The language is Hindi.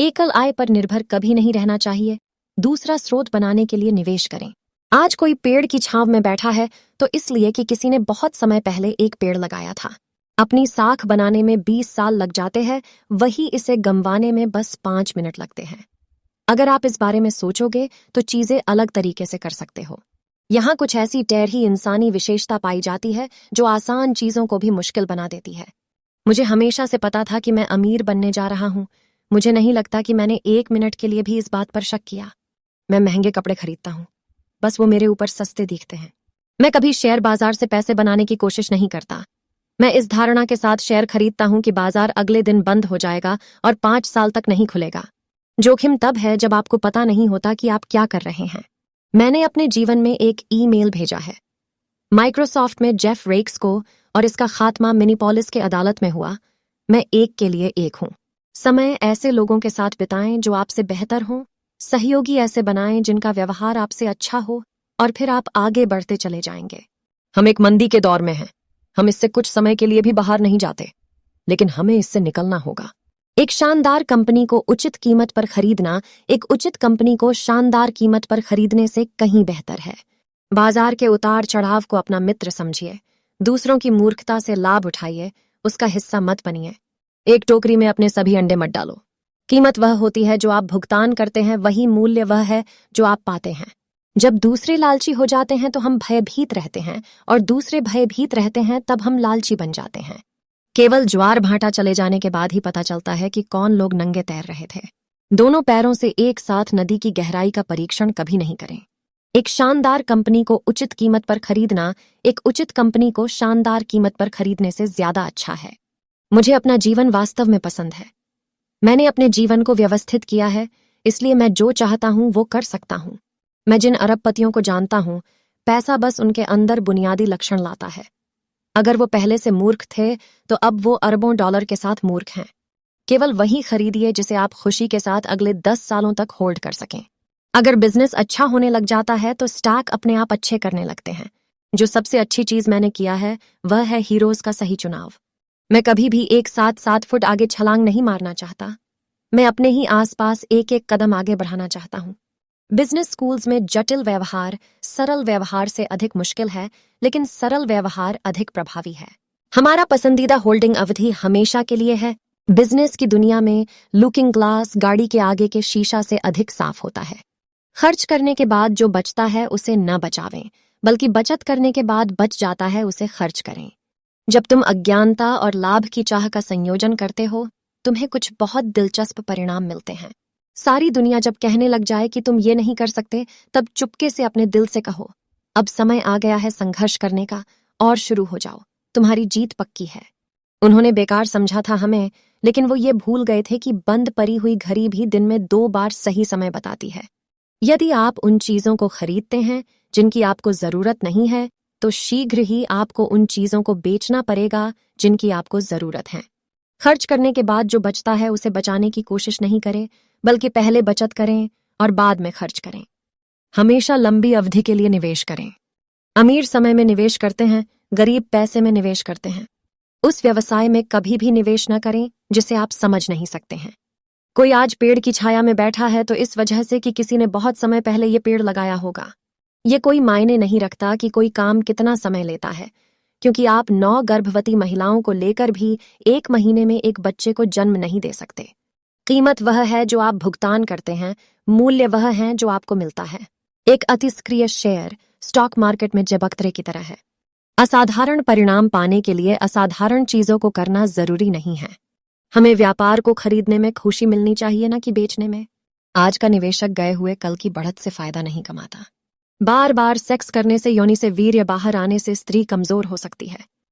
एकल आय पर निर्भर कभी नहीं रहना चाहिए। दूसरा स्रोत बनाने के लिए निवेश करें। आज कोई पेड़ की छांव में बैठा है तो इसलिए कि किसी ने बहुत समय पहले एक पेड़ लगाया था। अपनी साख बनाने में 20 साल लग जाते हैं, वही इसे गंवाने में बस 5 मिनट लगते हैं। अगर आप इस बारे में सोचोगे तो चीजें अलग तरीके से कर सकते हो। यहाँ कुछ ऐसी टेढ़ी इंसानी विशेषता पाई जाती है जो आसान चीजों को भी मुश्किल बना देती है। मुझे हमेशा से पता था कि मैं अमीर बनने जा रहा हूँ। मुझे नहीं लगता कि मैंने 1 मिनट के लिए भी इस बात पर शक किया। मैं महंगे कपड़े खरीदता हूँ, बस वो मेरे ऊपर सस्ते दिखते हैं। मैं कभी शेयर बाजार से पैसे बनाने की कोशिश नहीं करता। मैं इस धारणा के साथ शेयर खरीदता हूँ कि बाजार अगले दिन बंद हो जाएगा और 5 साल तक नहीं खुलेगा। जोखिम तब है जब आपको पता नहीं होता कि आप क्या कर रहे हैं। मैंने अपने जीवन में एक ईमेल भेजा है माइक्रोसॉफ्ट में जेफ रेक्स को, और इसका खात्मा मिनीपोलिस के अदालत में हुआ। मैं एक के लिए एक हूं। समय ऐसे लोगों के साथ बिताएं जो आपसे बेहतर हों। सहयोगी ऐसे बनाएं जिनका व्यवहार आपसे अच्छा हो, और फिर आप आगे बढ़ते चले जाएंगे। हम एक मंदी के दौर में हैं। हम इससे कुछ समय के लिए भी बाहर नहीं जाते, लेकिन हमें इससे निकलना होगा। एक शानदार कंपनी को उचित कीमत पर खरीदना एक उचित कंपनी को शानदार कीमत पर खरीदने से कहीं बेहतर है। बाजार के उतार चढ़ाव को अपना मित्र समझिए। दूसरों की मूर्खता से लाभ उठाइए, उसका हिस्सा मत बनिए। एक टोकरी में अपने सभी अंडे मत डालो। कीमत वह होती है जो आप भुगतान करते हैं, वही मूल्य वह है जो आप पाते हैं। जब दूसरे लालची हो जाते हैं तो हम भयभीत रहते हैं, और दूसरे भयभीत रहते हैं तब हम लालची बन जाते हैं। केवल ज्वार भाटा चले जाने के बाद ही पता चलता है कि कौन लोग नंगे तैर रहे थे। दोनों पैरों से एक साथ नदी की गहराई का परीक्षण कभी नहीं करें। एक शानदार कंपनी को उचित कीमत पर खरीदना एक उचित कंपनी को शानदार कीमत पर खरीदने से ज्यादा अच्छा है। मुझे अपना जीवन वास्तव में पसंद है। मैंने अपने जीवन को व्यवस्थित किया है, इसलिए मैं जो चाहता हूं वो कर सकता हूं। मैं जिन अरबपतियों को जानता हूं, पैसा बस उनके अंदर बुनियादी लक्षण लाता है। अगर वो पहले से मूर्ख थे तो अब वो अरबों डॉलर के साथ मूर्ख हैं। केवल वही खरीदिए जिसे आप खुशी के साथ अगले 10 सालों तक होल्ड कर सकें। अगर बिजनेस अच्छा होने लग जाता है तो स्टॉक अपने आप अच्छे करने लगते हैं। जो सबसे अच्छी चीज मैंने किया है वह है हीरोज का सही चुनाव। मैं कभी भी एक साथ 7 फुट आगे छलांग नहीं मारना चाहता। मैं अपने ही आसपास एक एक कदम आगे बढ़ाना चाहता हूँ। बिजनेस स्कूल्स में जटिल व्यवहार सरल व्यवहार से अधिक मुश्किल है, लेकिन सरल व्यवहार अधिक प्रभावी है। हमारा पसंदीदा होल्डिंग अवधि हमेशा के लिए है। बिजनेस की दुनिया में लुकिंग ग्लास गाड़ी के आगे के शीशा से अधिक साफ होता है। खर्च करने के बाद जो बचता है उसे न बचावें, बल्कि बचत करने के बाद बच जाता है उसे खर्च करें। जब तुम अज्ञानता और लाभ की चाह का संयोजन करते हो, तुम्हें कुछ बहुत दिलचस्प परिणाम मिलते हैं। सारी दुनिया जब कहने लग जाए कि तुम ये नहीं कर सकते, तब चुपके से अपने दिल से कहो, अब समय आ गया है संघर्ष करने का, और शुरू हो जाओ। तुम्हारी जीत पक्की है। उन्होंने बेकार समझा था हमें, लेकिन वो ये भूल गए थे कि बंद पड़ी हुई घड़ी भी दिन में 2 बार सही समय बताती है। यदि आप उन चीजों को खरीदते हैं जिनकी आपको जरूरत नहीं है, तो शीघ्र ही आपको उन चीजों को बेचना पड़ेगा जिनकी आपको जरूरत है। खर्च करने के बाद जो बचता है उसे बचाने की कोशिश नहीं करें, बल्कि पहले बचत करें और बाद में खर्च करें। हमेशा लंबी अवधि के लिए निवेश करें। अमीर समय में निवेश करते हैं, गरीब पैसे में निवेश करते हैं। उस व्यवसाय में कभी भी निवेश न करें जिसे आप समझ नहीं सकते हैं। कोई आज पेड़ की छाया में बैठा है तो इस वजह से कि किसी ने बहुत समय पहले ये पेड़ लगाया होगा। ये कोई मायने नहीं रखता कि कोई काम कितना समय लेता है, क्योंकि आप 9 गर्भवती महिलाओं को लेकर भी 1 महीने में एक बच्चे को जन्म नहीं दे सकते। कीमत वह है जो आप भुगतान करते हैं, मूल्य वह है जो आपको मिलता है। एक अतिस्क्रिय शेयर स्टॉक मार्केट में जबकतरे की तरह है। असाधारण परिणाम पाने के लिए असाधारण चीजों को करना जरूरी नहीं है। हमें व्यापार को खरीदने में खुशी मिलनी चाहिए, ना कि बेचने में। आज का निवेशक गए हुए कल की बढ़त से फायदा नहीं कमाता। बार बार सेक्स करने से योनि से वीर्य बाहर आने से स्त्री कमजोर हो सकती है।